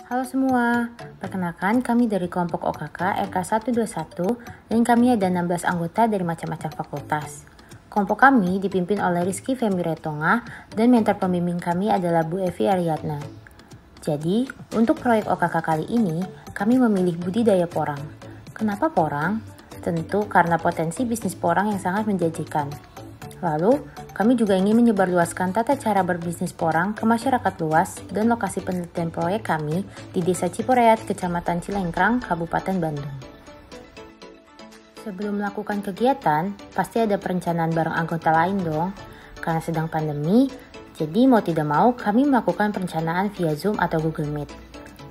Halo semua, perkenalkan kami dari kelompok OKK RK121 dan kami ada 16 anggota dari macam-macam fakultas. Kelompok kami dipimpin oleh Rizky Femi Retonga dan mentor pembimbing kami adalah Bu Evi Ariadna. Jadi, untuk proyek OKK kali ini, kami memilih budidaya porang. Kenapa porang? Tentu karena potensi bisnis porang yang sangat menjanjikan. Lalu, kami juga ingin menyebarluaskan tata cara berbisnis porang ke masyarakat luas dan lokasi penelitian proyek kami di Desa Ciporeat, Kecamatan Cilengkrang, Kabupaten Bandung. Sebelum melakukan kegiatan, pasti ada perencanaan bareng anggota lain dong. Karena sedang pandemi, jadi mau tidak mau kami melakukan perencanaan via Zoom atau Google Meet.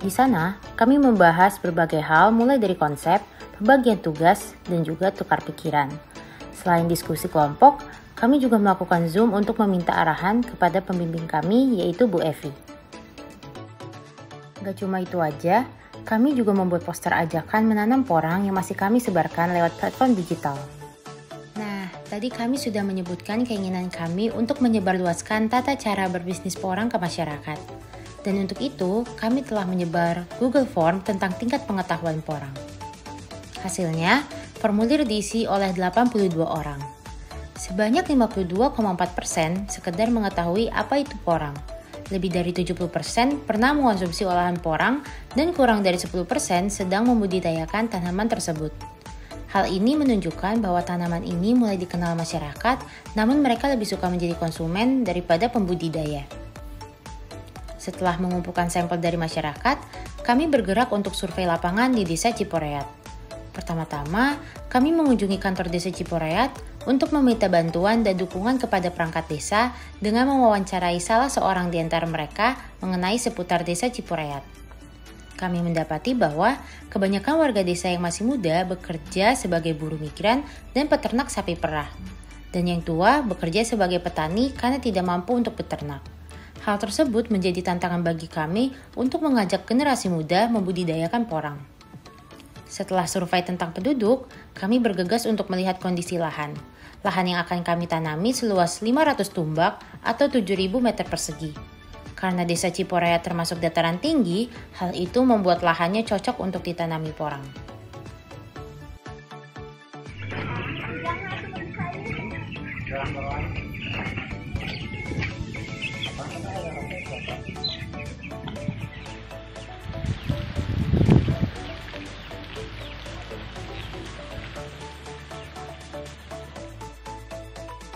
Di sana, kami membahas berbagai hal mulai dari konsep, pembagian tugas, dan juga tukar pikiran. Selain diskusi kelompok, kami juga melakukan Zoom untuk meminta arahan kepada pembimbing kami, yaitu Bu Evi. Gak cuma itu aja, kami juga membuat poster ajakan menanam porang yang masih kami sebarkan lewat platform digital. Nah, tadi kami sudah menyebutkan keinginan kami untuk menyebarluaskan tata cara berbisnis porang ke masyarakat. Dan untuk itu, kami telah menyebar Google Form tentang tingkat pengetahuan porang. Hasilnya, formulir diisi oleh 82 orang. Sebanyak 52,4% sekedar mengetahui apa itu porang. Lebih dari 70% pernah mengonsumsi olahan porang dan kurang dari 10% sedang membudidayakan tanaman tersebut. Hal ini menunjukkan bahwa tanaman ini mulai dikenal masyarakat, namun mereka lebih suka menjadi konsumen daripada pembudidaya. Setelah mengumpulkan sampel dari masyarakat, kami bergerak untuk survei lapangan di Desa Ciporeat. Pertama-tama, kami mengunjungi kantor Desa Ciporeat untuk meminta bantuan dan dukungan kepada perangkat desa dengan mewawancarai salah seorang di antara mereka mengenai seputar Desa Ciporeat. Kami mendapati bahwa kebanyakan warga desa yang masih muda bekerja sebagai buruh migran dan peternak sapi perah, dan yang tua bekerja sebagai petani karena tidak mampu untuk beternak. Hal tersebut menjadi tantangan bagi kami untuk mengajak generasi muda membudidayakan porang. Setelah survei tentang penduduk, kami bergegas untuk melihat kondisi lahan. Lahan yang akan kami tanami seluas 500 tumbak atau 7.000 meter persegi. Karena Desa Ciporeat termasuk dataran tinggi, hal itu membuat lahannya cocok untuk ditanami porang.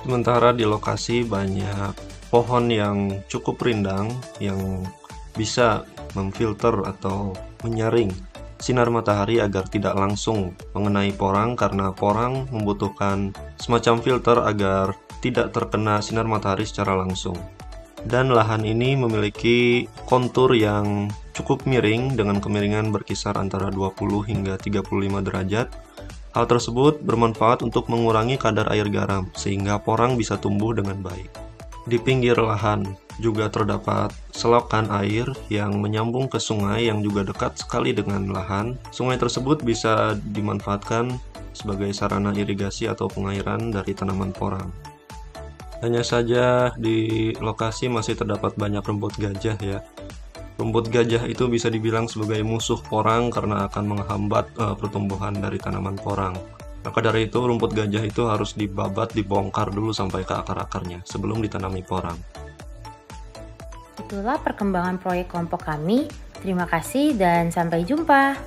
Sementara di lokasi banyak pohon yang cukup rindang yang bisa memfilter atau menyaring sinar matahari agar tidak langsung mengenai porang, karena porang membutuhkan semacam filter agar tidak terkena sinar matahari secara langsung. Dan lahan ini memiliki kontur yang cukup miring dengan kemiringan berkisar antara 20 hingga 35 derajat. Hal tersebut bermanfaat untuk mengurangi kadar air garam, sehingga porang bisa tumbuh dengan baik. Di pinggir lahan juga terdapat selokan air yang menyambung ke sungai yang juga dekat sekali dengan lahan. Sungai tersebut bisa dimanfaatkan sebagai sarana irigasi atau pengairan dari tanaman porang. Hanya saja di lokasi masih terdapat banyak rumput gajah ya. Rumput gajah itu bisa dibilang sebagai musuh porang karena akan menghambat pertumbuhan dari tanaman porang. Maka dari itu rumput gajah itu harus dibabat, dibongkar dulu sampai ke akar-akarnya sebelum ditanami porang. Itulah perkembangan proyek kelompok kami. Terima kasih dan sampai jumpa.